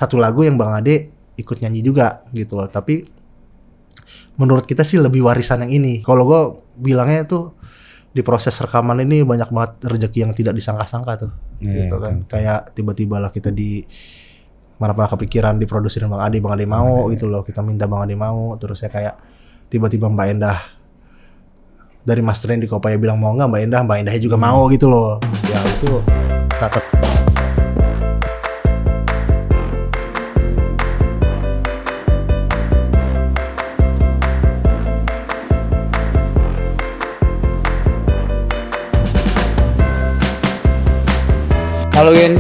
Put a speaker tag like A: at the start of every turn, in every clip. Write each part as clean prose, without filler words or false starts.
A: satu lagu yang Bang Ade ikut nyanyi juga gitu loh. Tapi menurut kita sih lebih warisan yang ini. Kalau gue bilangnya tuh di proses rekaman ini banyak banget rezeki yang tidak disangka-sangka tuh. Gitu kan. Kayak tiba-tiba lah kita di mana kepikiran diproduksiin Bang Ade mau gitu loh. Kita minta Bang Ade mau, terus ya kayak tiba-tiba Mbak Endah dari masterin di Kopaya bilang mau nggak, Mbak Endahnya juga mau gitu loh. Ya itu tetap.
B: Halo Gen,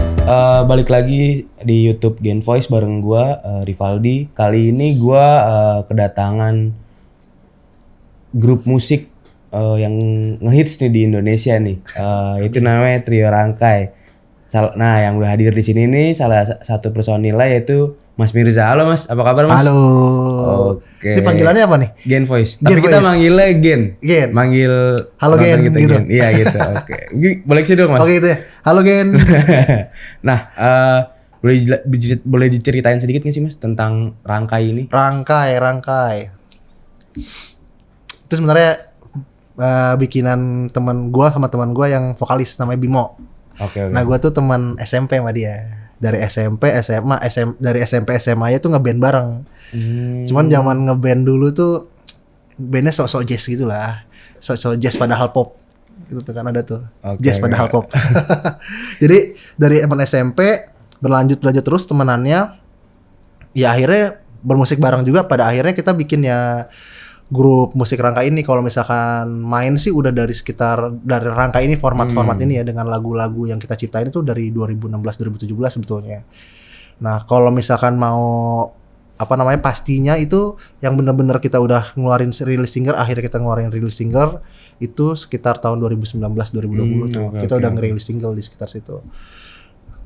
B: balik lagi di YouTube Gen Voice bareng gua Rivaldi. Kali ini gua kedatangan grup musik yang ngehits nih di Indonesia nih. Itu namanya Trio Rangkai. Nah, yang udah hadir di sini nih salah satu personilnya yaitu Mas Mirza. Halo Mas, apa kabar Mas?
A: Halo.
B: Oke.
A: Ini panggilannya apa nih?
B: Gen Voice.
A: Gen
B: Tapi kita
A: Voice.
B: manggilnya Gen.
A: Manggil halo
B: penonton
A: Gen
B: kita
A: gitu.
B: Gen. Iya gitu. Oke. Boleh sih dong Mas.
A: Oke itu ya. Halo Gen.
B: Nah, boleh diceritain sedikit nggak sih Mas tentang Rangkai ini?
A: Rangkai. Itu sebenarnya bikinan teman gua sama teman gua yang vokalis namanya Bimo.
B: Oke.
A: Nah, gua tuh teman SMP sama dia. Dari SMP, SMA, dari SMP SMA-nya tuh ngeband bareng. Cuman zaman ngeband dulu tuh bandnya sok-sok jazz gitu lah. Sok-sok jazz padahal pop. Gitu tuh kan ada tuh. Jazz padahal pop. Jadi dari zaman SMP berlanjut terus temenannya. Ya akhirnya bermusik bareng juga. Pada akhirnya kita bikin ya grup musik Rangkai ini. Kalau misalkan main sih udah dari Rangkai ini format ini ya, dengan lagu-lagu yang kita ciptain itu dari 2016-2017 sebetulnya. Nah kalau misalkan mau pastinya itu yang benar-benar kita udah ngeluarin rilis single, akhirnya kita ngeluarin rilis single itu sekitar tahun 2019-2020 tuh. Kita udah ngerilis single di sekitar situ.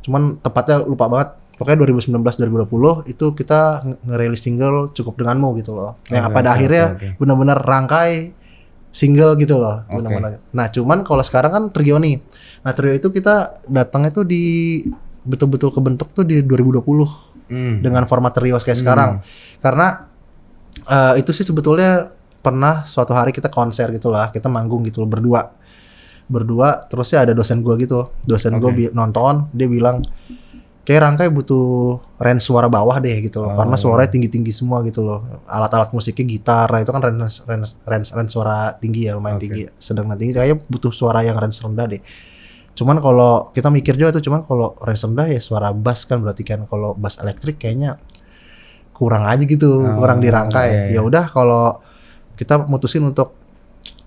A: Cuman tepatnya lupa banget. Pokoknya 2019-2020 itu kita ngerilis single Cukup Denganmu gitu loh. Yang pada akhirnya benar-benar Rangkai single gitu loh. Benar-benar. Nah cuman kalau sekarang kan trio nih. Nah trio itu kita datangnya tuh di betul-betul kebentuk tuh di 2020 dengan format trio kayak sekarang. Karena itu sih sebetulnya pernah suatu hari kita konser gitu lah. Kita manggung gitu loh berdua. Terusnya ada dosen gue gitu. Dosen gue nonton, dia bilang kayak Rangkai butuh range suara bawah deh gitu loh. Karena suaranya tinggi-tinggi semua gitu loh. Alat-alat musiknya gitar, nah itu kan range suara tinggi ya, lumayan tinggi. Sedang nanti kayaknya butuh suara yang range rendah deh. Cuman kalau kita mikir juga tuh, cuman kalau range rendah ya suara bass kan, berarti kan kalau bass elektrik kayaknya kurang aja gitu, kurang di Rangkai. Ya udah kalau kita mutusin untuk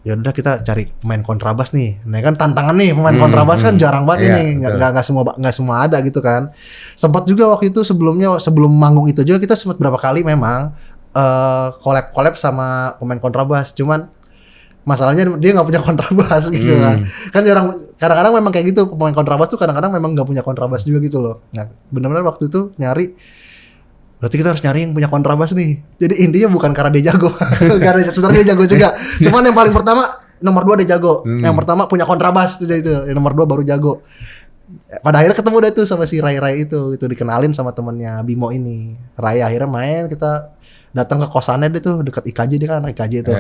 A: ya udah kita cari pemain kontrabas nih. Nah kan tantangan nih, pemain kontrabas kan jarang banget nih, nggak semua ada gitu kan. Sempat juga waktu itu sebelum manggung itu juga kita sempat berapa kali memang collab sama pemain kontrabas. Cuman masalahnya dia nggak punya kontrabas gitu kan. Kan kadang-kadang memang kayak gitu, pemain kontrabas tuh kadang-kadang memang nggak punya kontrabas juga gitu loh. Nah benar-benar waktu itu berarti kita harus nyari yang punya kontrabas nih. Jadi intinya bukan karena dia jago. Karena sebenarnya dia jago juga. Cuman yang paling pertama, nomor 2 dia jago. Yang pertama punya kontrabas itu. Yang nomor 2 baru jago. Pada akhirnya ketemu deh tuh sama si Rai itu dikenalin sama temennya Bimo ini. Rai akhirnya main, kita datang ke kosannya dia tuh dekat IKJ, dia kan anak IKJ tuh.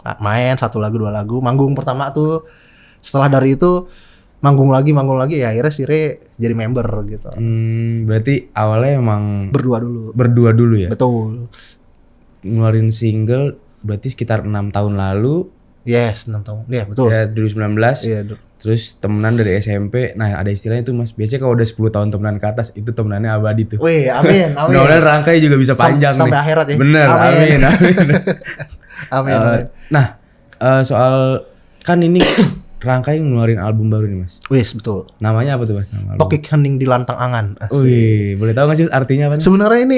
A: Nah, main 1 lagu 2 lagu, manggung pertama tuh. Setelah dari itu manggung lagi ya akhirnya si Re jadi member gitu.
B: Berarti awalnya emang
A: berdua dulu ya. Betul.
B: Ngeluarin single berarti sekitar 6 tahun lalu.
A: Yes, 6 tahun. Iya, betul.
B: Ya 2019. Iya, terus temenan dari SMP. Nah, ada istilahnya tuh Mas. Biasanya kalau udah 10 tahun temenan ke atas itu temenannya abadi tuh.
A: Wih, amin.
B: Mudah-mudahan Rangkai juga bisa panjang
A: sampai akhirat ya.
B: Bener, amin.
A: Amin.
B: Nah, soal kan ini Rangkai ngeluarin album baru nih Mas.
A: Wis, betul.
B: Namanya apa tuh Mas nama album?
A: Tokik Hening di Lantang Angan.
B: Wih, boleh tahu gak sih artinya apa nih?
A: Sebenarnya ini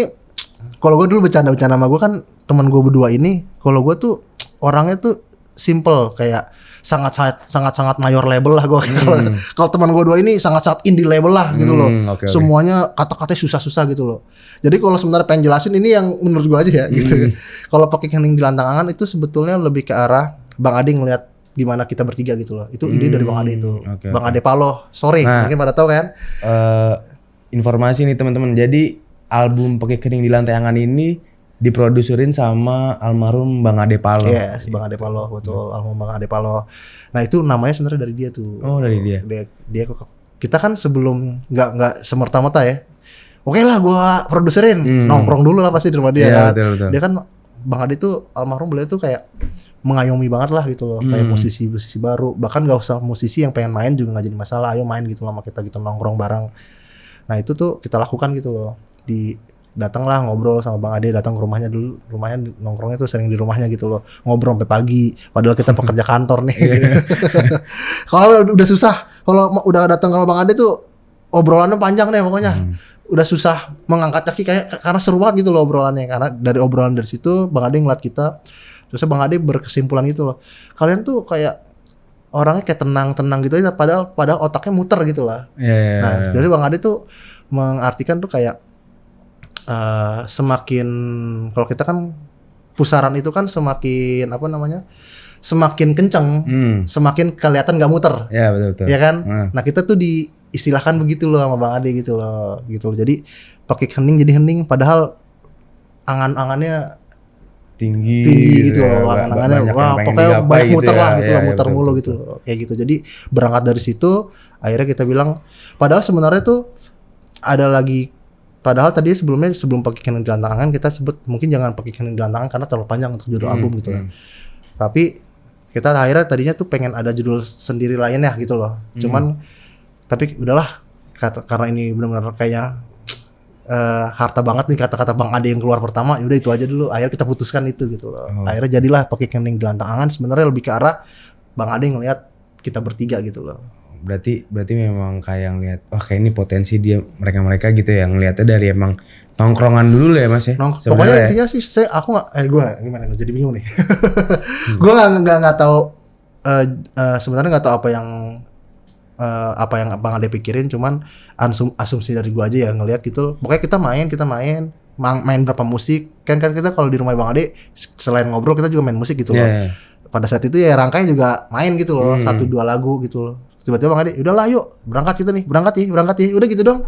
A: kalau gue dulu bercanda sama gue kan, teman gue berdua ini, kalau gue tuh orangnya tuh simple, kayak sangat mayor label lah gue. Kalau teman gue dua ini sangat indie label lah gitu loh. Semuanya kata-katanya susah-susah gitu loh. Jadi kalau sebenarnya pengen jelasin ini yang menurut gue aja ya gitu. Kalau Tokik Hening di Lantang Angan itu sebetulnya lebih ke arah Bang Ade ngelihat gimana kita bertiga gitu loh. Itu ide dari Bang Ade itu. Bang Ade Paloh, sorry, mungkin pada tahu kan.
B: Informasi nih teman-teman. Jadi album Pakai Kening di Lantai Angan ini diproduserin sama almarhum Bang Ade Palo.
A: Iya, Bang Ade Palo, betul. Almarhum Bang Ade Palo. Nah, itu namanya sebenarnya dari dia tuh.
B: Oh, dari dia.
A: Dia kita kan sebelum nggak semerta-merta ya. Oke lah, gua produserin, nongkrong dulu lah pasti di rumah dia.
B: Iya,
A: Kan.
B: betul.
A: Dia kan Bang Ade tuh almarhum, beliau tuh kayak mengayomi banget lah gitu loh, kayak musisi baru. Bahkan nggak usah musisi yang pengen main juga nggak jadi masalah. Ayo main gitu sama kita gitu, nongkrong bareng. Nah itu tuh kita lakukan gitu loh. Datanglah ngobrol sama Bang Ade, datang ke rumahnya dulu. Rumahnya nongkrongnya tuh sering di rumahnya gitu loh. Ngobrol sampai pagi. Padahal kita pekerja kantor nih. Kalau udah susah, kalau udah datang ke Bang Ade tuh obrolannya panjang deh pokoknya. Udah susah mengangkat kaki karena seru banget gitu loh obrolannya. Karena dari obrolan dari situ Bang Ade ngeliat kita. Terus Bang Ade berkesimpulan gitu loh. Kalian tuh kayak orangnya kayak tenang-tenang gitu aja, padahal otaknya muter gitu lah. Nah, jadi Bang Ade tuh mengartikan tuh kayak semakin, kalau kita kan pusaran itu kan semakin apa namanya, semakin kenceng, semakin kelihatan nggak muter.
B: Ya betul.
A: Ya kan? Nah kita tuh diistilahkan begitu loh sama Bang Ade gitu loh. Jadi pakai hening jadi hening, padahal angan-angannya tinggi gitu loh, angan-angannya wah pokoknya banyak muter gitu lah gitu loh, muter mulu gitu loh, kayak gitu. Jadi berangkat dari situ akhirnya kita bilang, padahal sebenarnya tuh ada lagi. Padahal tadi sebelum pakai Kening di Lantai Angan kita sebut mungkin jangan pakai Kening di Lantai Angan karena terlalu panjang untuk judul album gitu loh. Tapi kita akhirnya tadinya tuh pengen ada judul sendiri lainnya gitu loh. Cuman tapi udahlah karena ini benar-benar kayaknya harta banget nih kata-kata Bang Ade yang keluar pertama. Yaudah itu aja dulu. Akhirnya kita putuskan itu gitu loh. Akhirnya jadilah pakai Kening di Lantai Angan, sebenarnya lebih ke arah Bang Ade ngelihat kita bertiga gitu loh.
B: Berarti memang kayak ngeliat, wah kayak ini potensi dia mereka gitu ya, ngeliatnya dari emang nongkrongan dulu ya Mas ya.
A: Pokoknya intinya sih aku nggak gue jadi bingung nih. Gue nggak tahu sebenarnya nggak tahu apa yang Bang Ade pikirin, cuman asumsi dari gue aja ya ngelihat gitu. Pokoknya kita main berapa musik kan kita kalau di rumah Bang Ade selain ngobrol kita juga main musik gitu loh. Pada saat itu ya Rangkai juga main gitu loh, 1-2 lagu gitu loh. Tiba-tiba Bang Ade, udahlah yuk berangkat kita nih, berangkat ya, udah gitu dong.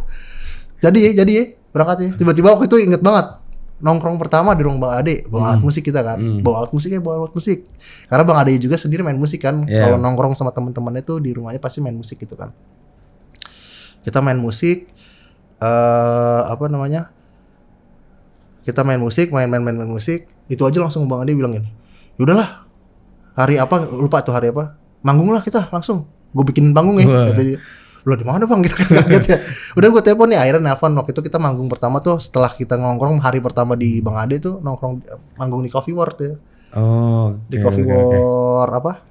A: Jadi ya, berangkat ya. Tiba-tiba waktu itu inget banget, nongkrong pertama di rumah Bang Ade, bawa alat musik kita kan, bawa alat musik. Karena Bang Ade juga sendiri main musik kan, kalau nongkrong sama teman-temannya tuh di rumahnya pasti main musik gitu kan. Kita main musik, kita main musik, itu aja langsung Bang Ade bilang gini, yaudahlah, lupa tuh hari apa, manggung lah kita langsung. Gue bikinin panggung ya, katanya. Loh di mana Bang, gitu kan kaget ya. Udah gue telepon nih, akhirnya nelpon. Waktu itu kita manggung pertama tuh setelah kita nongkrong hari pertama di Bang Ade tuh manggung di Coffee War tuh. Di Coffee War apa?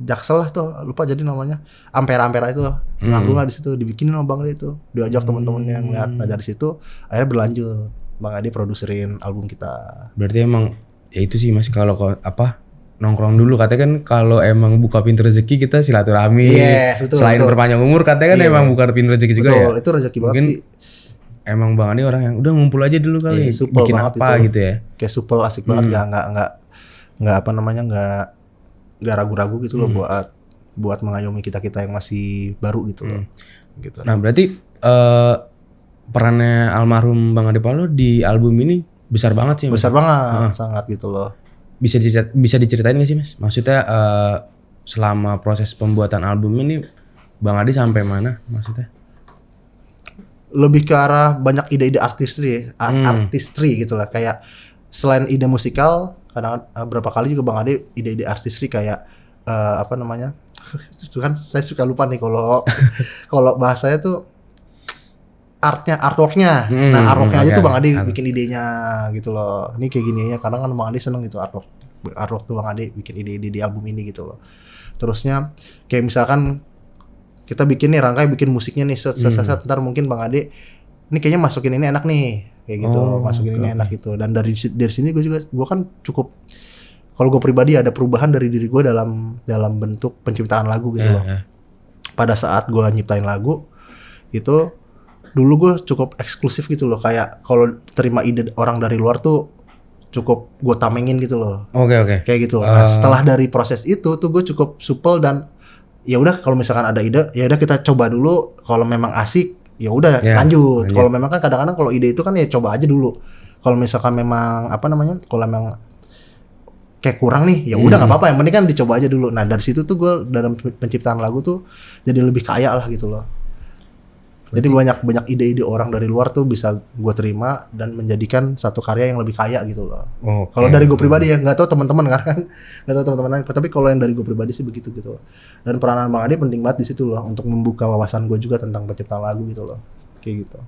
A: Jaksel lah tuh, lupa jadi namanya. Ampera itu. Manggung lah di situ, dibikinin sama Bang Ade itu. Diajak teman-teman yang lihat. Nah dari situ akhirnya berlanjut. Bang Ade produserin album kita.
B: Berarti emang ya itu sih Mas, kalau nongkrong dulu katanya kan, kalau emang buka pintu rezeki kita silaturahmi.
A: Betul,
B: selain perpanjang umur katanya kan emang buka pintu rezeki juga ya.
A: Itu rezeki banget sih.
B: Emang Bang Ade orang yang udah ngumpul aja dulu kali, bikin apa itu. Gitu ya.
A: Kayak supel, asik banget, nggak ragu-ragu gitu loh buat mengayomi kita yang masih baru gitu loh. Gitu.
B: Nah berarti perannya almarhum Bang Ade Palo di album ini besar banget sih.
A: Besar banget, sangat gitu loh.
B: Bisa diceritain gak sih Mas? Maksudnya selama proses pembuatan album ini Bang Ade sampai mana maksudnya?
A: Lebih ke arah banyak ide-ide artistry gitu lah. Kayak selain ide musikal, kadang berapa kali juga Bang Ade ide-ide artistry kayak itu kan saya suka lupa nih kalau bahasanya tuh artworknya. Nah artworknya aja tuh Bang Ade bikin idenya gitu loh. Ini kayak gini ya, karena kan Bang Ade seneng gitu artwork tuh Bang Ade bikin ide-ide di album ini gitu loh. Terusnya kayak misalkan kita bikin nih, Rangkai bikin musiknya nih set ntar mungkin Bang Ade ini kayaknya masukin ini enak nih kayak gitu, masukin ini enak gitu. Dan dari sini gue kan cukup, kalau gue pribadi ada perubahan dari diri gue dalam bentuk penciptaan lagu gitu loh. Pada saat gue nyiptain lagu itu dulu gue cukup eksklusif gitu loh, kayak kalau terima ide orang dari luar tuh cukup gue tamengin gitu loh.
B: Oke.
A: Kayak gitu. Nah, setelah dari proses itu tuh gue cukup supel dan ya udah kalau misalkan ada ide ya udah kita coba dulu, kalau memang asik ya udah
B: Ya,
A: lanjut.
B: lanjut.
A: Kalau memang kan kadang-kadang kalau ide itu kan ya coba aja dulu. Kalau misalkan memang apa namanya, kalau memang kayak kurang nih, ya udah nggak apa-apa. Yang penting kan dicoba aja dulu. Nah dari situ tuh gue dalam penciptaan lagu tuh jadi lebih kaya lah gitu loh. Jadi banyak ide-ide orang dari luar tuh bisa gue terima dan menjadikan satu karya yang lebih kaya gitu loh.
B: Oke.
A: Kalau dari gue pribadi ya, nggak tahu teman-teman kan, nggak tahu teman-teman lain. Tapi kalau yang dari gue pribadi sih begitu gitu. Dan peranan Bang Ade penting banget di situ loh untuk membuka wawasan gue juga tentang penciptaan lagu gitu loh, kayak gitu.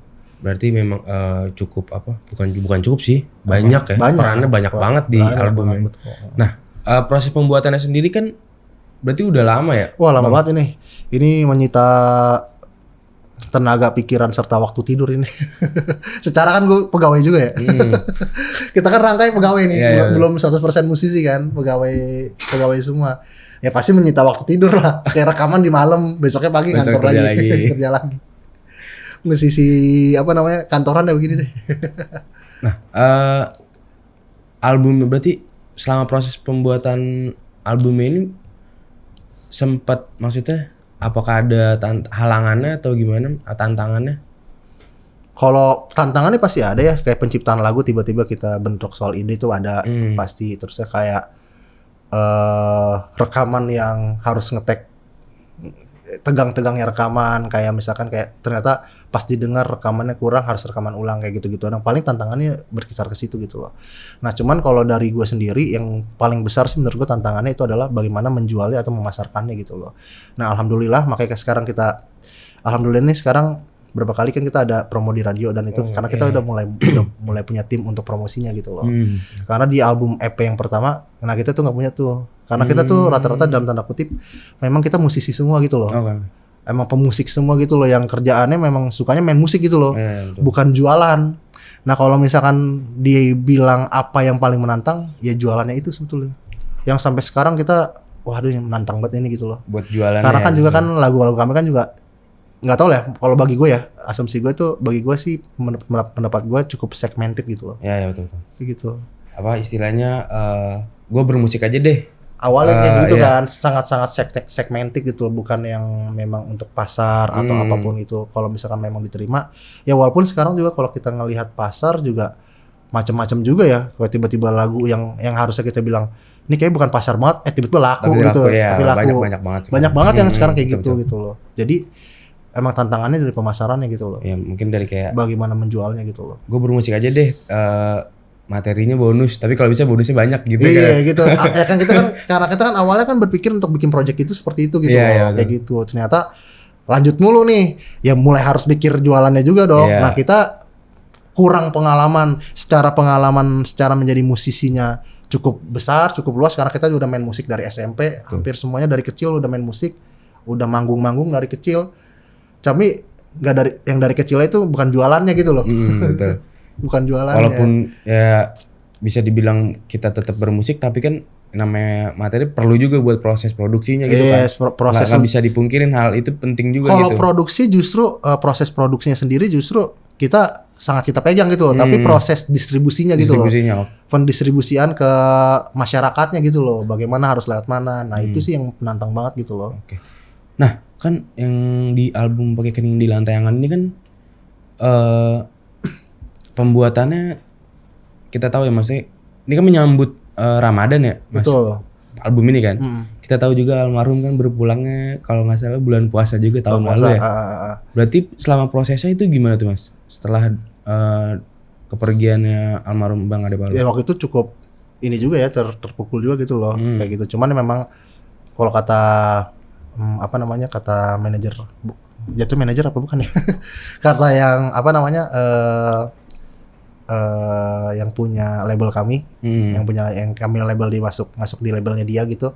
B: Berarti memang cukup apa? Bukan cukup sih, banyak ya.
A: Banyak.
B: Perannya banyak banget di
A: Perannya banyak
B: album
A: banget,
B: ini.
A: betul.
B: Nah, proses pembuatannya sendiri kan berarti udah lama ya?
A: Wah lama banget ini. Ini menyita tenaga, pikiran, serta waktu tidur ini. Secara kan gue pegawai juga ya. Kita kan rangkai pegawai nih,
B: Iya, iya,
A: belum 100% musisi kan, pegawai semua. Ya pasti menyita waktu tidur lah. Kayak rekaman di malam, besoknya pagi
B: Besok
A: kantor
B: kerja
A: lagi.
B: lagi.
A: Kerja lagi. Musisi apa namanya, kantoran ya begini deh.
B: Nah, album berarti selama proses pembuatan album ini sempat maksudnya apakah ada halangannya atau gimana tantangannya?
A: Kalau tantangannya pasti ada ya, kayak penciptaan lagu tiba-tiba kita bentrok soal ide itu ada pasti. Terusnya kayak rekaman yang harus ngetek, tegang-tegangnya rekaman, kayak misalkan kayak ternyata pas didengar rekamannya kurang, harus rekaman ulang kayak gitu-gitu. Yang paling tantangannya berkisar ke situ gitu loh. Nah cuman kalau dari gue sendiri yang paling besar sih menurut gue tantangannya itu adalah bagaimana menjualnya atau memasarkannya gitu loh. Nah alhamdulillah makanya sekarang alhamdulillah nih sekarang berapa kali kan kita ada promo di radio dan itu karena kita udah mulai punya tim untuk promosinya gitu loh. Karena di album EP yang pertama, nah kita tuh nggak punya tuh. Karena kita tuh rata-rata dalam tanda kutip memang kita musisi semua gitu loh.
B: Oke.
A: Emang pemusik semua gitu loh, yang kerjaannya memang sukanya main musik gitu loh.
B: Betul.
A: Bukan jualan. Nah, kalau misalkan dia bilang apa yang paling menantang, ya jualannya itu sebetulnya. Yang sampai sekarang kita waduh ini menantang banget ini gitu loh.
B: Buat jualan.
A: Karena kan juga kan lagu-lagu kami kan juga nggak tahu lah, kalau bagi gue ya, asumsi gue tuh, bagi gue sih pendapat gue cukup segmented gitu loh.
B: Ya betul.
A: Gitu.
B: Apa istilahnya gue bermusik aja deh.
A: Awalnya kayak gitu
B: iya.
A: kan, sangat-sangat segmented gitu loh, bukan yang memang untuk pasar atau apapun itu. Kalau misalkan memang diterima, ya walaupun sekarang juga kalau kita ngelihat pasar juga macam-macam juga ya. Kalau tiba-tiba lagu yang harusnya kita bilang ini kayak bukan pasar banget, tiba-tiba laku
B: Tapi
A: gitu.
B: ya,
A: Tapi laku.
B: banyak banget sekarang.
A: Banyak banget yang sekarang kayak
B: betul.
A: gitu loh. Jadi emang tantangannya dari pemasarannya gitu loh.
B: Ya mungkin dari kayak
A: Bagaimana menjualnya gitu loh.
B: gue bermusik aja deh. Materinya bonus, tapi kalau bisa bonusnya banyak gitu
A: Iya gitu. Ya kan kita kan karena kita kan awalnya kan berpikir untuk bikin project itu seperti itu gitu
B: Iya,
A: loh.
B: iya,
A: Kayak gitu. Ternyata lanjut mulu nih. Ya mulai harus mikir jualannya juga dong.
B: Iya.
A: Nah, kita kurang pengalaman secara menjadi musisinya cukup besar, cukup luas karena kita udah main musik dari SMP, hampir semuanya dari kecil udah main musik, udah manggung-manggung dari kecil. Tapi nggak dari kecilnya itu bukan jualannya gitu loh.
B: Betul.
A: Bukan jualannya.
B: Walaupun ya bisa dibilang kita tetap bermusik, tapi kan namanya materi perlu juga buat proses produksinya gitu
A: Yes,
B: kan.
A: proses
B: Nggak bisa dipungkirin hal itu penting juga
A: kalau
B: gitu.
A: produksi justru proses produksinya sendiri justru kita sangat kita pegang gitu loh, tapi proses distribusinya gitu loh.
B: Distribusinya.
A: Pendistribusian ke masyarakatnya gitu loh. Bagaimana harus lewat mana. Nah, itu sih yang menantang banget gitu loh.
B: Oke. Nah, kan yang di album Pakai Kening di Lantai Angan ini kan pembuatannya kita tahu ya maksudnya ini kan menyambut Ramadan ya Mas.
A: Betul.
B: Album ini kan. Kita tahu juga almarhum kan berpulangnya kalau nggak salah bulan puasa juga tahun lalu ya. Berarti selama prosesnya itu gimana tuh Mas? Setelah kepergiannya almarhum Bang Ade Palu.
A: Ya waktu itu cukup ini juga ya terpukul juga gitu loh. Kayak gitu. Cuman memang kalau kata kata manajer, jatuh manajer apa bukan ya? Kata yang yang punya label kami, yang kami label masuk di labelnya dia gitu.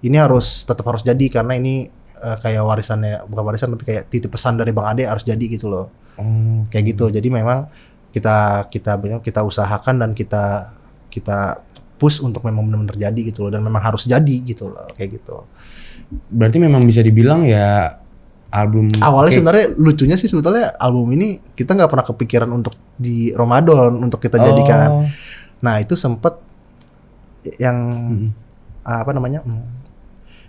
A: Ini tetap harus jadi karena ini kayak bukan warisan tapi kayak titip pesan dari Bang Ade harus jadi gitu loh. Kayak gitu. Jadi memang kita usahakan dan kita push untuk memang benar-benar jadi gitu loh, dan memang harus jadi gitu loh, kayak gitu.
B: Berarti memang bisa dibilang ya album
A: awalnya sebenarnya lucunya sih sebetulnya album ini kita nggak pernah kepikiran untuk di Ramadan untuk kita jadikan. Nah itu sempet yang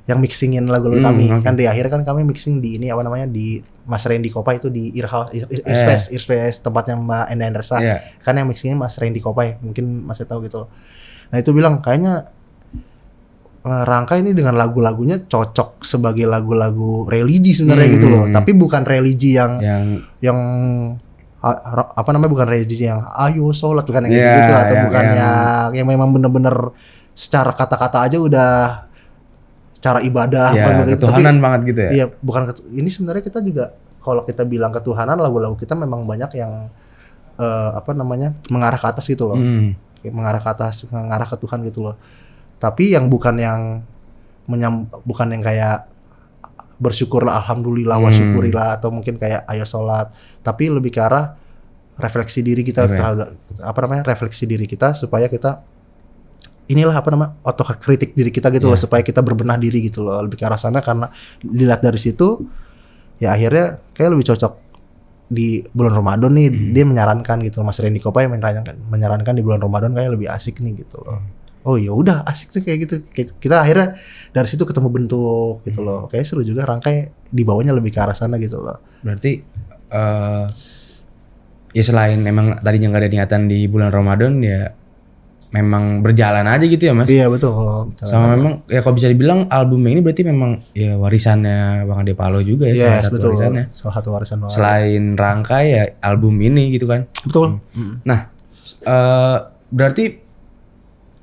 A: yang mixingin lagu-lagu kami kan di akhir kan kami mixing di ini di Mas Randy Kopai itu di Earspace tempatnya Mbak Enda Endersa. Kan yang mixingnya Mas Randy Kopai, mungkin masih tahu gitu. Nah itu bilang kayaknya Rangka ini dengan lagu-lagunya cocok sebagai lagu-lagu religi sebenarnya gitu loh. Tapi bukan religi yang apa namanya, bukan religi yang ayo sholat, bukan yang gitu atau bukan yang memang bener-bener secara kata-kata aja udah cara ibadah,
B: ketuhanan banget gitu ya.
A: Iya, bukan ini sebenarnya kita juga kalau kita bilang ketuhanan, lagu-lagu kita memang banyak yang apa namanya, mengarah ke atas gitu loh. Mengarah ke atas, mengarah ke Tuhan gitu loh. Tapi yang bukan yang bukan yang kayak bersyukurlah, alhamdulillah, wa syukurilah, atau mungkin kayak ayo sholat, tapi lebih ke arah refleksi diri kita terhadap apa namanya, refleksi diri kita supaya kita inilah apa namanya, otokritik diri kita gitu loh, supaya kita berbenah diri gitu loh, lebih ke arah sana. Karena dilihat dari situ ya akhirnya kayak lebih cocok di bulan Ramadan nih. Dia menyarankan gitu, Mas Randy Kopai menyarankan di bulan Ramadan kayak lebih asik nih gitu loh. Oh ya udah, asik tuh kayak gitu. Kita akhirnya dari situ ketemu bentuk gitu loh. Kayak seru juga, Rangkai dibawanya lebih ke arah sana gitu loh.
B: Berarti ya selain emang tadinya nggak ada niatan di bulan Ramadan, ya memang berjalan aja gitu ya Mas?
A: Iya betul.
B: Sama memang ya kalau bisa dibilang albumnya ini berarti memang ya warisannya Bang Ade Palo juga ya, salah satu
A: betul.
B: warisannya.
A: Salah satu warisan Bang Ade.
B: Selain Rangkai ya album ini gitu kan?
A: Betul.
B: Nah berarti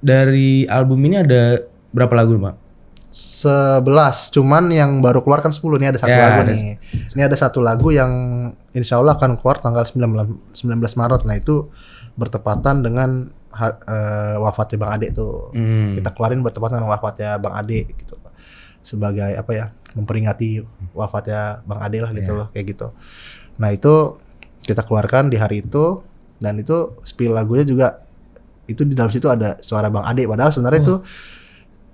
B: dari album ini ada berapa lagu Pak?
A: 11, cuman yang baru keluar kan 10. Ini ada satu lagu nih. Ini ada satu lagu yang insya Allah akan keluar tanggal 19 Maret. Nah itu bertepatan dengan wafatnya Bang Ade tuh. Kita keluarin bertepatan dengan wafatnya Bang Ade gitu. Sebagai apa ya, memperingati wafatnya Bang Ade lah gitu loh, kayak gitu. Nah itu kita keluarkan di hari itu, dan itu spill lagunya juga itu di dalam situ ada suara Bang Ade, padahal sebenarnya itu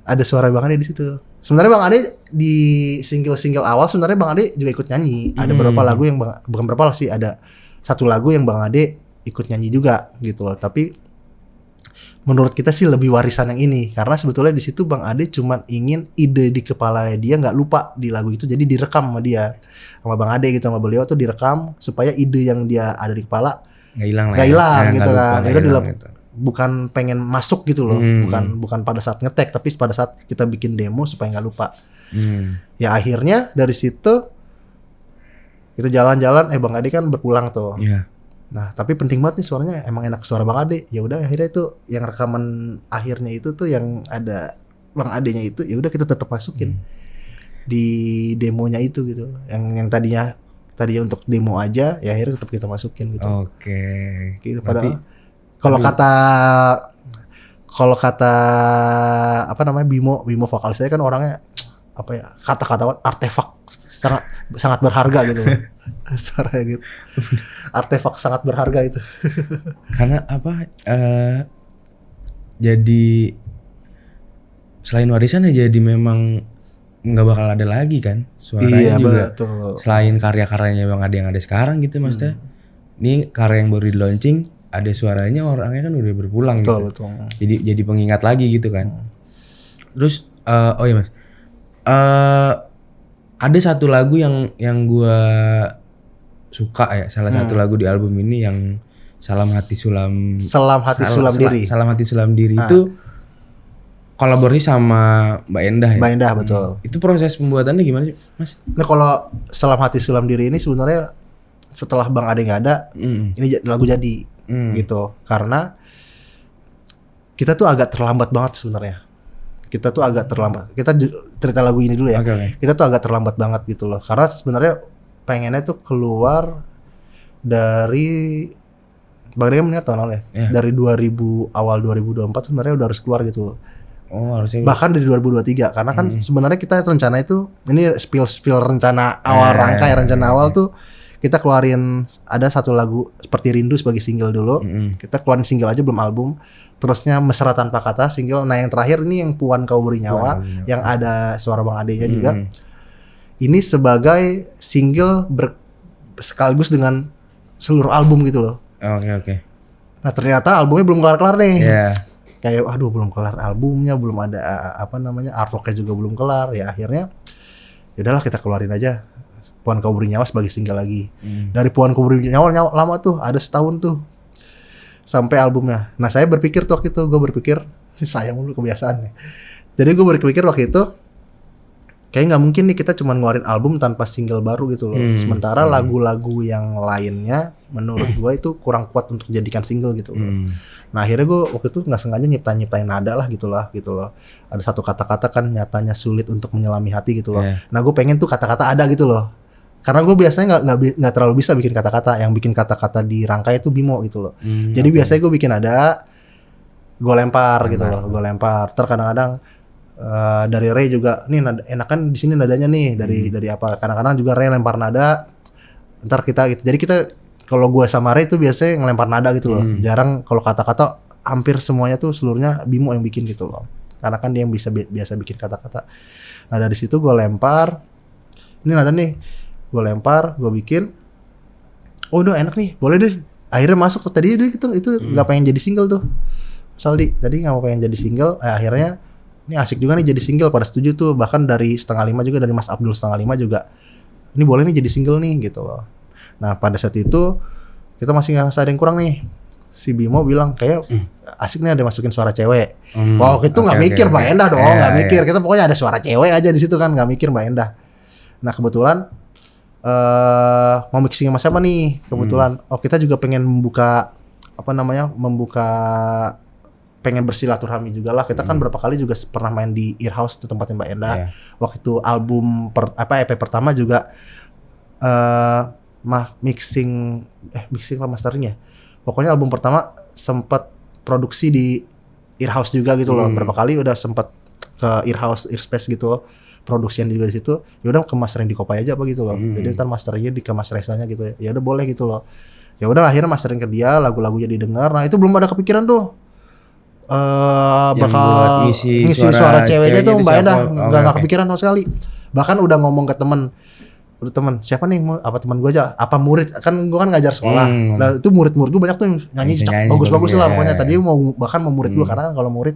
A: ada suara Bang Ade di situ. Sebenarnya Bang Ade di single awal sebenarnya Bang Ade juga ikut nyanyi. Ada beberapa lagu yang bukan berapa sih, ada satu lagu yang Bang Ade ikut nyanyi juga gitu loh. Tapi menurut kita sih lebih warisan yang ini, karena sebetulnya di situ Bang Ade cuman ingin ide di kepalanya dia nggak lupa di lagu itu, jadi direkam sama dia, sama Bang Ade gitu, sama beliau tuh direkam supaya ide yang dia ada di kepala
B: nggak hilang
A: gitu kan.
B: Gitu.
A: Bukan pengen masuk gitu loh, bukan pada saat ngetek, tapi pada saat kita bikin demo supaya nggak lupa. Ya akhirnya dari situ kita jalan-jalan, Bang Ade kan berpulang tuh. Nah tapi penting banget nih suaranya, emang enak suara Bang Ade. Ya udah akhirnya itu yang rekaman akhirnya itu tuh yang ada Bang Adenya itu, ya udah kita tetap masukin di demonya itu gitu. Yang tadinya untuk demo aja, ya akhirnya tetap kita masukin gitu. Gitu. Padahal kalau kata apa namanya, Bimo vokal saya kan orangnya apa ya, kata-kata artefak sangat berharga gitu. Suaranya gitu. Artefak sangat berharga itu.
B: Karena apa? Jadi selain warisan ya, jadi memang nggak bakal ada lagi kan suaranya juga.
A: Betul.
B: Selain karya-karyanya Bang Ade yang ada sekarang gitu maksudnya. Ini karya yang baru di launching, ada suaranya, orangnya kan udah berpulang gitu.
A: Betul.
B: Jadi pengingat lagi gitu kan. Terus oh iya Mas. Ada satu lagu yang gua suka ya, salah satu lagu di album ini yang Salam Hati Sulam Diri itu kolaborasi sama Mbak Endah ya.
A: Mbak Endah betul.
B: Itu proses pembuatannya gimana sih Mas?
A: Nah kalau Salam Hati Sulam Diri ini sebenarnya setelah Bang Ade nggak ada, ini lagu jadi gitu, karena kita tuh agak terlambat banget sebenarnya. Kita cerita lagu ini dulu ya. Kita tuh agak terlambat banget gitu loh, karena sebenarnya pengennya tuh keluar dari Bang Ade kan meninggal tahun lalu ya. Dari awal 2024 sebenarnya udah harus keluar gitu.
B: Harusnya
A: bahkan dari 2023, karena kan sebenarnya kita rencana itu, ini spill rencana awal rencana awal tuh kita keluarin ada satu lagu Seperti Rindu sebagai single dulu. Kita keluarin single aja, belum album. Terusnya Mesra Tanpa Kata single. Nah yang terakhir ini yang Puan Kau Beri Nyawa, yang ada suara Bang Ade-nya juga. Ini sebagai single sekaligus dengan seluruh album gitu loh.
B: Oke.
A: Nah ternyata albumnya belum kelar-kelar nih. Kayak aduh belum kelar albumnya, belum ada apa namanya, artworknya juga belum kelar. Ya akhirnya yaudahlah kita keluarin aja Pohon Kau Beri Nyawa sebagai single lagi. Dari Pohon Kau Beri Nyawa lama tuh, ada setahun tuh sampai albumnya. Nah saya berpikir tuh waktu itu, gue berpikir sayang mulu kebiasaan. Jadi gue berpikir waktu itu kayak nggak mungkin nih kita cuma ngeluarin album tanpa single baru gitu loh. Sementara lagu-lagu yang lainnya menurut gue itu kurang kuat untuk jadikan single gitu loh. Nah akhirnya gue waktu itu nggak sengaja nyiptain nada lah gitu loh. Ada satu kata-kata kan, nyatanya sulit untuk menyelami hati gitu loh. Nah gue pengen tuh kata-kata ada gitu loh. Karena gue biasanya nggak terlalu bisa bikin kata-kata. Yang bikin kata-kata di rangkai itu Bimo gitu loh. Jadi biasanya gue bikin ada, gue lempar gitu loh. Gue lempar. Terkadang-kadang dari Ray juga, nih enakan di sini nadanya nih dari apa. Kadang-kadang juga Ray lempar nada. Ntar kita gitu. Jadi kita kalau gue sama Ray itu biasanya ngelempar nada gitu loh. Jarang kalau kata-kata, hampir semuanya tuh seluruhnya Bimo yang bikin gitu loh. Karena kan dia yang biasa bikin kata-kata. Nah dari situ gue lempar, ini nada nih, gue lempar, gue bikin. Oh udah enak nih, boleh deh. Akhirnya masuk tuh tadi itu nggak pengen jadi single tuh. Saldi tadi nggak mau pengen jadi single, akhirnya ini asik juga nih jadi single, pada setuju tuh. Bahkan dari 4:30 juga, dari Mas Abdul 4:30 juga, ini boleh nih jadi single nih gitu loh. Nah pada saat itu kita masih ngerasa ada yang kurang nih. Si Bimo bilang kayak asik nih ada masukin suara cewek. Wow itu nggak mikir Mbak Endah dong, nggak mikir. Kita pokoknya ada suara cewek aja di situ kan, nggak mikir Mbak Endah. Nah kebetulan mau mixing sama siapa nih? Kebetulan kita juga pengen membuka pengen bersilaturahmi juga lah. Kita kan berapa kali juga pernah main di Earhouse tuh tempatnya Mbak Endah. Waktu itu album EP pertama juga mixing apa masternya. Pokoknya album pertama sempat produksi di Earhouse juga gitu loh. Berapa kali udah sempat ke Earhouse, Earspace gitu. Produksian juga di situ. Ya udah ke mastering di Kopai aja apa gitu loh. Jadi ntar masteringnya di ke Mas Resanya gitu ya. Ya udah boleh gitu loh. Ya udah akhirnya mastering ke dia, lagu-lagunya didengar. Nah, itu belum ada kepikiran tuh. Bakal ngisi suara ceweknya tuh Mbak Endah nggak kepikiran sama sekali. Bahkan udah ngomong ke temen siapa nih, apa teman gue aja, apa murid, kan gue kan ngajar sekolah. Nah itu murid-murid gue banyak tuh yang nyanyi bagus-bagus lah pokoknya. Tadi bahkan mau murid gue, karena kan kalau murid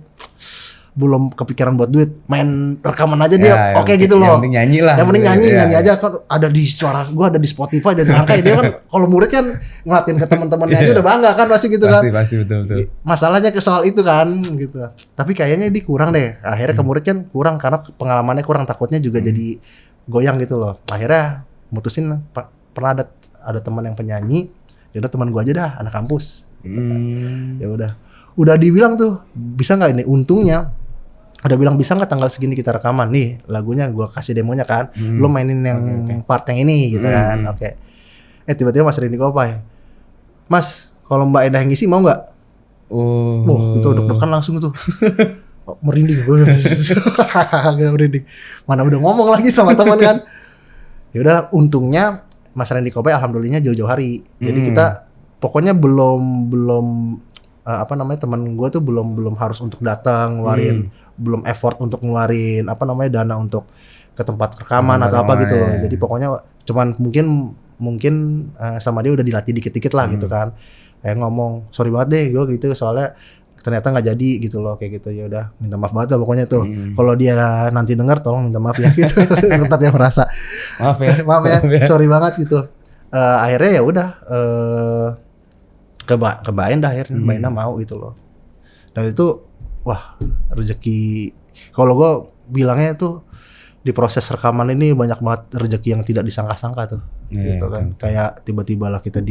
A: belum kepikiran buat duit, main rekaman aja dia oke gitu loh.
B: Yang penting nyanyi lah.
A: Yang penting nyanyi aja kan, ada di suara gue, ada di Spotify, ada di rangkai. Dia kan kalau murid kan ngelatin ke teman-temannya aja udah bangga kan pasti gitu kan.
B: Pasti betul.
A: Masalahnya ke soal itu kan gitu. Tapi kayaknya dia kurang deh. Akhirnya ke murid kan kurang karena pengalamannya kurang, takutnya juga jadi goyang gitu loh. Akhirnya mutusin pernah ada teman yang penyanyi, ya udah teman gue aja dah, anak kampus. Ya udah dibilang tuh bisa nggak ini, untungnya udah bilang bisa nggak tanggal segini kita rekaman nih lagunya, gue kasih demonya kan, lo mainin yang part yang ini gitu kan. Tiba-tiba Mas Rini Kopai, Mas kalau Mbak Endah ngisi mau nggak? Itu deg-degan langsung tuh. Merinding. Merinding. Mana udah ngomong lagi sama teman kan. Ya udah, untungnya Mas Randy Kopai alhamdulillahnya jauh-jauh hari. Jadi kita pokoknya belum teman gue tuh belum harus untuk datang ngeluarin, belum effort untuk ngeluarin dana untuk ke tempat rekaman atau apa gitu loh. Jadi pokoknya cuman mungkin sama dia udah dilatih dikit-dikit lah gitu kan. Kayak ngomong, sorry banget deh gue gitu soalnya ternyata nggak jadi gitu loh, kayak gitu. Ya udah minta maaf banget lah pokoknya tuh. Kalau dia nanti dengar tolong minta maaf ya gitu. Ntar dia merasa maaf ya sorry banget gitu. Akhirnya ya udah ke Mbak Endah, akhirnya Mbak Endah mau gitu loh. Dan itu wah rezeki, kalau gue bilangnya tuh di proses rekaman ini banyak banget rezeki yang tidak disangka-sangka tuh. Gitu kan. Kayak tiba-tiba lah kita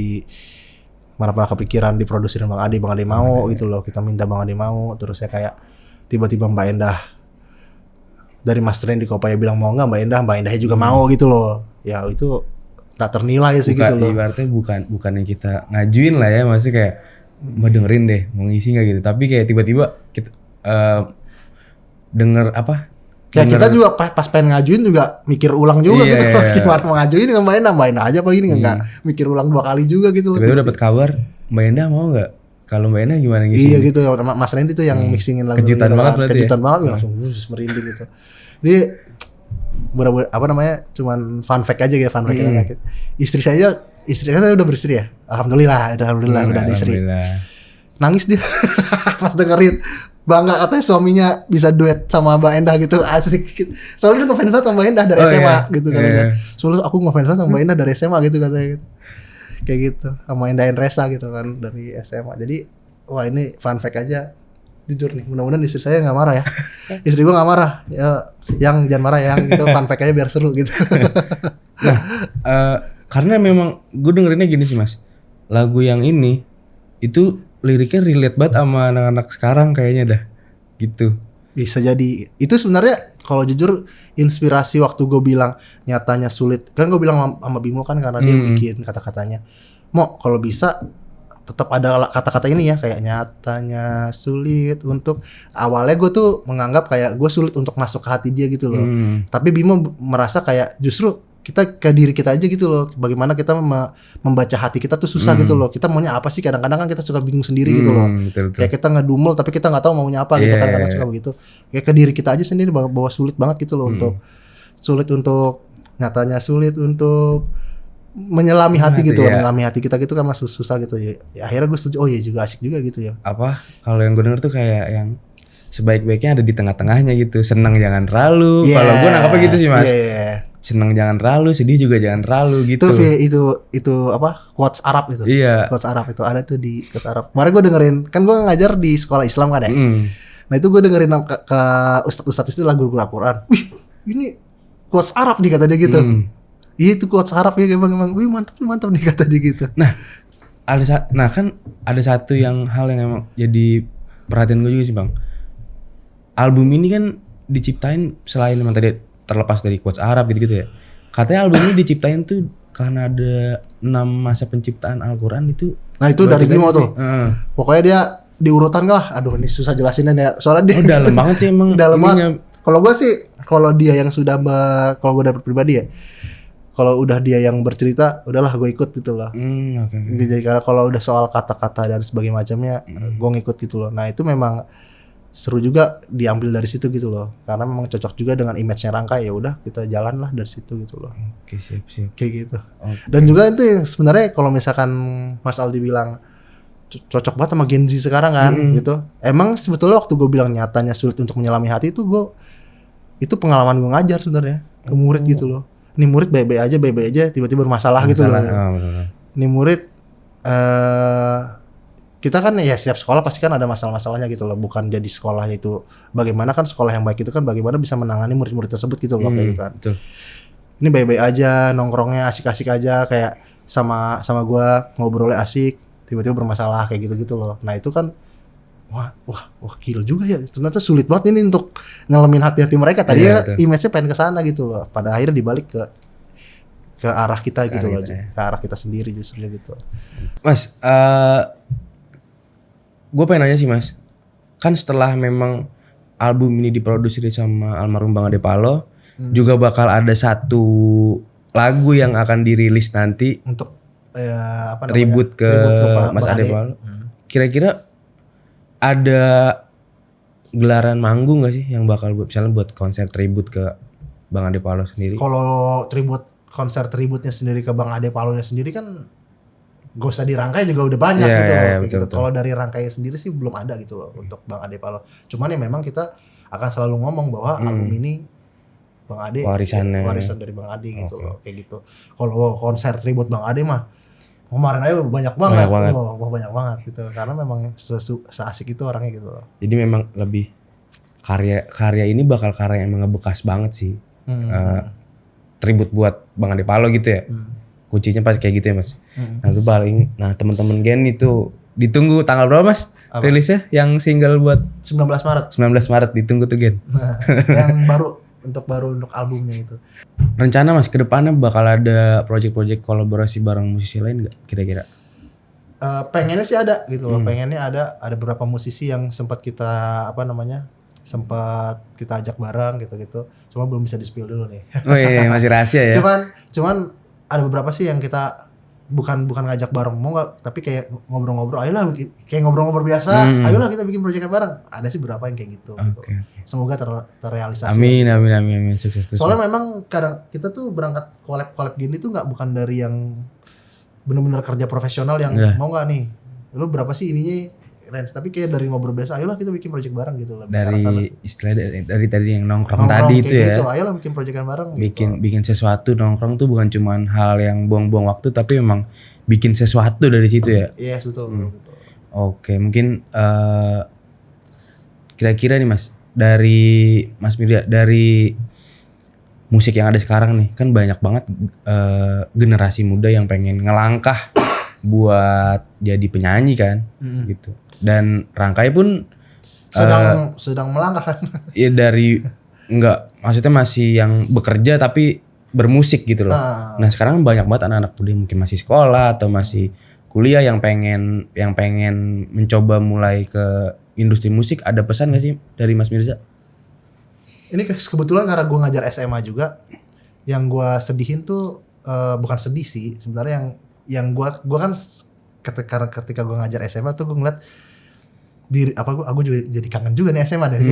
A: mana pernah kepikiran diproduksiin Bang Ade mau gitu loh, kita minta Bang Ade mau, terus ya kayak tiba-tiba Mbak Endah dari masterin di Kopai bilang mau nggak, Mbak Endah juga mau gitu loh. Ya itu tak ternilai sih gitu loh.
B: Ibaratnya bukan yang kita ngajuin lah ya, maksudnya kayak Mbak dengerin deh mau ngisi nggak gitu, tapi kayak tiba-tiba kita denger apa. Ya
A: kita juga pas pengen ngajuin juga mikir ulang juga gitu. Gimana mau ngajuin dengan Mbak Endah aja apa gini enggak mikir ulang 2 kali juga gitu loh.
B: Tiba-tiba dapat kabar Mbak Endah mau enggak? Kalau Mbak Endah gimana ngisi?
A: Iya gitu, Mas Randy tuh yang mixingin lagu.
B: Kejutan banget berarti.
A: Kejutan banget langsung merinding gitu. Jadi bener-bener cuman fun fact aja gitu, Istri saya udah beristri ya. Alhamdulillah udah ada istri. Nangis dia pas dengerin bangga katanya suaminya bisa duet sama Mbak Endah gitu, asik. Soalnya dia ngefans banget sama Mbak Endah dari SMA gitu katanya. Soalnya aku ngefans banget sama Mbak Endah dari SMA gitu katanya gitu. Kayak gitu, sama Endah Endresa gitu kan dari SMA. Jadi wah ini fun fact aja. Jujur nih, mudah-mudahan istri saya nggak marah ya. Istri gua nggak marah. Ya, yang jangan marah ya, yang gitu fun fact aja biar seru gitu.
B: Nah, karena memang gue dengerinnya gini sih Mas. Lagu yang ini itu liriknya relate banget sama anak-anak sekarang kayaknya dah. Gitu.
A: Bisa jadi. Itu sebenarnya kalau jujur inspirasi waktu gue bilang nyatanya sulit. Kan gue bilang sama Bimo kan karena dia bikin kata-katanya. Mo, kalau bisa tetap ada kata-kata ini ya, kayak nyatanya sulit untuk, awalnya gue tuh menganggap kayak gue sulit untuk masuk ke hati dia gitu loh. Tapi Bimo merasa kayak justru kita ke diri kita aja gitu loh, bagaimana kita membaca hati kita tuh susah gitu loh. Kita maunya apa sih, kadang-kadang kan kita suka bingung sendiri gitu loh.
B: Betul.
A: Kayak kita ngedumel tapi kita nggak tahu maunya apa gitu. Kadang-kadang suka begitu, kayak ke diri kita aja sendiri bahwa sulit banget gitu loh. Untuk nyatanya sulit untuk menyelami hati gitu loh. Menyelami hati kita gitu kan masih susah gitu ya. Akhirnya gue setuju, oh iya juga asik juga gitu ya.
B: Apa kalau yang gue denger tuh kayak yang sebaik-baiknya ada di tengah-tengahnya gitu. Senang jangan terlalu. Kalau gue nangkapnya gitu sih Mas. Senang jangan terlalu, sedih juga jangan terlalu gitu.
A: Itu apa? Quotes Arab itu.
B: Iya.
A: Quotes Arab itu ada tuh di quotes Arab. Kemarin gue dengerin, kan gue ngajar di sekolah Islam kan ya. Nah itu gue dengerin ke ustadz itu lagu Al-Quran. Wih, ini quotes Arab nih kata dia gitu. Iya itu quotes Arab ya emang. Wih mantap nih kata dia gitu.
B: Nah, kan ada satu hal yang emang jadi perhatian gue juga sih Bang. Album ini kan diciptain selain memang tadi terlepas dari quotes Arab gitu ya. Katanya album ini diciptain tuh karena ada 6 masa penciptaan Al-Quran itu.
A: Nah itu dari Bimo tuh. Pokoknya dia diurutan lah. Aduh ini susah jelasinnya ya. Soalnya dia
B: dalam banget sih emang.
A: Dalam banget. Kalau gue sih, kalau dia yang sudah kalau gue dari pribadi ya. Kalau udah dia yang bercerita, udahlah gue ikut gitu loh. Jadi karena kalau udah soal kata-kata dan sebagainya macamnya, gue ngikut gitu loh. Nah itu memang seru juga diambil dari situ gitu loh. Karena memang cocok juga dengan image-nya Rangkai, ya udah kita jalan lah dari situ gitu loh.
B: Oke, siap.
A: Kayak gitu. Dan juga itu yang sebenarnya kalau misalkan Mas Aldi bilang cocok banget sama Gen Z sekarang kan gitu. Emang sebetulnya waktu gue bilang nyatanya sulit untuk menyelami hati itu pengalaman gue ngajar sebenarnya ke murid gitu loh. Nih murid baik-baik aja tiba-tiba bermasalah gitu loh. Nih murid kita kan ya setiap sekolah pasti kan ada masalah-masalahnya gitu loh. Bukan jadi sekolah itu bagaimana kan sekolah yang baik itu kan bagaimana bisa menangani murid-murid tersebut gitu loh kayak gitu kan. Betul. Ini baik-baik aja, nongkrongnya asik-asik aja kayak sama gua ngobrolnya asik, tiba-tiba bermasalah kayak gitu-gitu loh. Nah, itu kan wah gila juga ya. Ternyata sulit banget ini untuk ngelemin hati-hati mereka. Tadi image-nya pengen ke sana gitu loh. Pada akhirnya dibalik ke arah kita gitu loh. Ke arah kita sendiri justru gitu.
B: Mas, gue pengen nanya sih Mas. Kan setelah memang album ini diproduksi sama almarhum Bang Ade Palo, juga bakal ada satu lagu yang akan dirilis nanti
A: untuk
B: tribute ke Mas Ade Palo. Kira-kira ada gelaran manggung gak sih yang bakal misalnya buat konser tribute ke Bang Ade Palo sendiri?
A: Kalau konser tribute-nya sendiri ke Bang Ade Palo-nya sendiri kan gak usah di Rangkai juga udah banyak gitu loh. Betul. Kalau dari Rangkai sendiri sih belum ada gitu loh untuk Bang Ade Palo. Cuman ya memang kita akan selalu ngomong bahwa album ini Bang Ade warisan dari Bang Ade gitu loh, kayak gitu. Kalau konser tribute Bang Ade mah kemarin aja banyak banget. Banyak banget gitu. Karena memang seasik itu orangnya gitu loh.
B: Jadi memang lebih karya ini bakal karya yang ngebekas banget sih. Tribute buat Bang Ade Palo gitu ya. Kuncinya pas kayak gitu ya Mas. Nah itu paling, teman-teman Gen itu ditunggu tanggal berapa Mas? Apa? Rilisnya yang single buat
A: 19 Maret.
B: 19 Maret ditunggu tuh Gen.
A: Nah, yang baru untuk albumnya itu.
B: Rencana Mas ke depannya bakal ada project-project kolaborasi bareng musisi lain nggak kira-kira?
A: Pengennya sih ada gitu loh. Pengennya ada beberapa musisi yang sempat kita sempat kita ajak bareng gitu-gitu. Cuma belum bisa di-spill dulu nih.
B: Oh iya, masih rahasia ya.
A: Cuman ada beberapa sih yang kita bukan ngajak bareng mau nggak, tapi kayak ngobrol-ngobrol, ayolah kayak ngobrol-ngobrol biasa, ayolah kita bikin proyek bareng. Ada sih beberapa yang kayak gitu. Semoga terrealisasi.
B: Amin. Sukses terus.
A: Soalnya memang kadang kita tuh berangkat collab gini tuh bukan dari yang benar-benar kerja profesional yang mau nggak nih, lu berapa sih ininya, range, tapi kayak dari ngobrol biasa, ayolah kita bikin project bareng gitu lah.
B: Dari istilah dari tadi yang nongkrong tadi itu ya.
A: Gitu, ayolah bikin projectan bareng.
B: Bikin sesuatu, nongkrong tuh bukan cuman hal yang buang-buang waktu, tapi memang bikin sesuatu dari situ ya.
A: Iya, yes, betul.
B: Oke, mungkin kira-kira nih Mas, dari Mas Mirza, dari musik yang ada sekarang nih, kan banyak banget generasi muda yang pengen ngelangkah buat jadi penyanyi kan, gitu. Dan Rangkai pun
A: sedang melangkah kan.
B: Ya dari maksudnya masih yang bekerja tapi bermusik gitu loh. Nah sekarang banyak banget anak-anak muda mungkin masih sekolah atau masih kuliah yang pengen mencoba mulai ke industri musik. Ada pesan gak sih dari Mas Mirza?
A: Ini kebetulan karena gue ngajar SMA juga, yang gue sedihin tuh bukan sedih sih sebenarnya, yang gue kan ketika gue ngajar SMA tuh gue ngeliat diri aku juga jadi kangen juga nih SMA deh.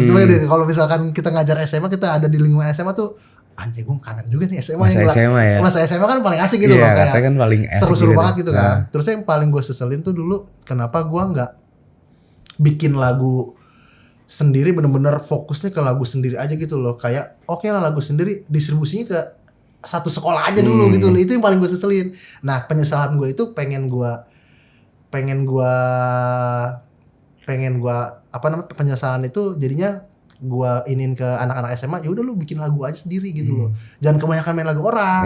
A: Kalau misalkan kita ngajar SMA, kita ada di lingkungan SMA tuh, anjir gue kangen juga nih SMA. Masa SMA kan paling asik gitu loh, kayak
B: kan paling
A: seru-seru banget gitu kan. Terus yang paling gue seselin tuh dulu, kenapa gue nggak bikin lagu sendiri, bener-bener fokusnya ke lagu sendiri aja gitu loh. Kayak oke lah lagu sendiri, distribusinya ke satu sekolah aja dulu gitu loh. Itu yang paling gue seselin. Nah penyesalan gue itu pengen gue penyesalan itu jadinya gue inin ke anak-anak SMA, ya udah lu bikin lagu aja sendiri gitu loh. Jangan kebanyakan main lagu orang.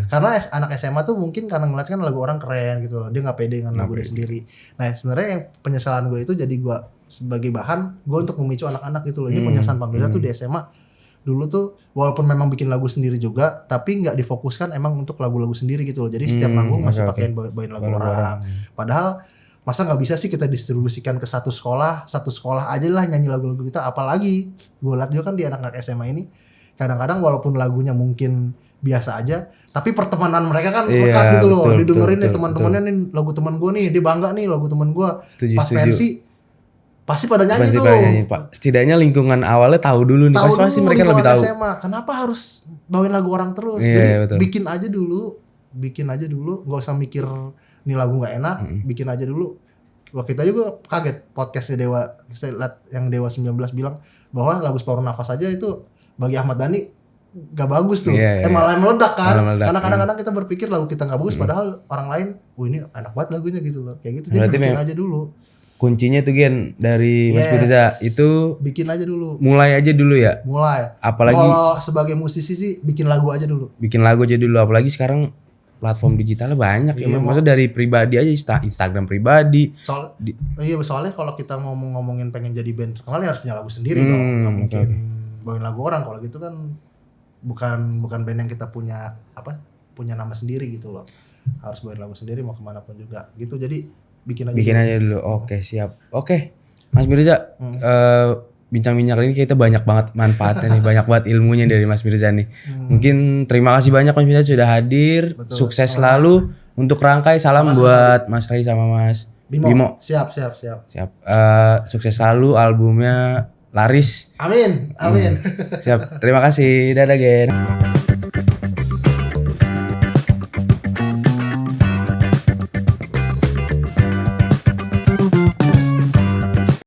A: Karena anak SMA tuh mungkin karena ngeliat kan lagu orang keren gitu loh, dia nggak pede dengan lagu dia sendiri. Nah sebenarnya yang penyesalan gue itu jadi gue sebagai bahan gue untuk memicu anak-anak gitu loh. Ini penyesalan Pak Mirza tuh di SMA dulu tuh, walaupun memang bikin lagu sendiri juga, tapi nggak difokuskan emang untuk lagu-lagu sendiri gitu loh. Jadi setiap manggung masih pakein bawain lagu orang. Padahal masa nggak bisa sih kita distribusikan ke satu sekolah aja lah nyanyi lagu-lagu kita. Apalagi gue liat juga kan di anak-anak SMA ini, kadang-kadang walaupun lagunya mungkin biasa aja, tapi pertemanan mereka kan lekat gitu loh. Didengerin nih teman-temannya nih, lagu teman gue nih, dia bangga nih lagu teman gue. Pas pensi pasti pada nyanyi tuh.
B: Pak. Setidaknya lingkungan awalnya tahu dulu nih. Pasti mereka lebih tahu.
A: SMA. Kenapa harus bawain lagu orang terus? Jadi bikin aja dulu, nggak usah mikir nih lagu nggak enak, bikin aja dulu. Waktu itu aja gue kaget, podcastnya Dewa, saya lihat yang Dewa 19 bilang bahwa lagu Separuh Nafas aja itu bagi Ahmad Dhani gak bagus tuh. Malah meledak kan. Karena kadang-kadang kita berpikir lagu kita gak bagus, padahal orang lain, ini enak banget lagunya gitu loh. Kayak gitu. Jadi bikin aja dulu.
B: Kuncinya tuh Gen dari Mas Mirza itu
A: bikin aja dulu.
B: Mulai aja dulu ya. Apalagi
A: kalau sebagai musisi sih bikin lagu aja dulu.
B: Apalagi sekarang platform digitalnya banyak ya. Maksudnya dari pribadi aja, Instagram pribadi.
A: Soalnya kalau kita ngomongin pengen jadi band terkenal ya harus punya lagu sendiri dong. Gak mungkin bawain lagu orang. Kalau gitu kan bukan band yang kita punya nama sendiri gitu loh. Harus bawain lagu sendiri mau kemana pun juga gitu. Jadi bikin aja dulu.
B: Oke, siap. Oke, Mas Mirza, bincang-bincang kali ini kita banyak banget manfaatnya nih, banyak banget ilmunya dari Mas Mirza nih. Mungkin terima kasih banyak Mas Mirza sudah hadir. Betul. Sukses selalu untuk Rangkai. Salam buat Mas Ray sama Mas Bimo.
A: Siap.
B: Sukses selalu, albumnya laris.
A: Amin.
B: Siap. Terima kasih. Dadah Gen.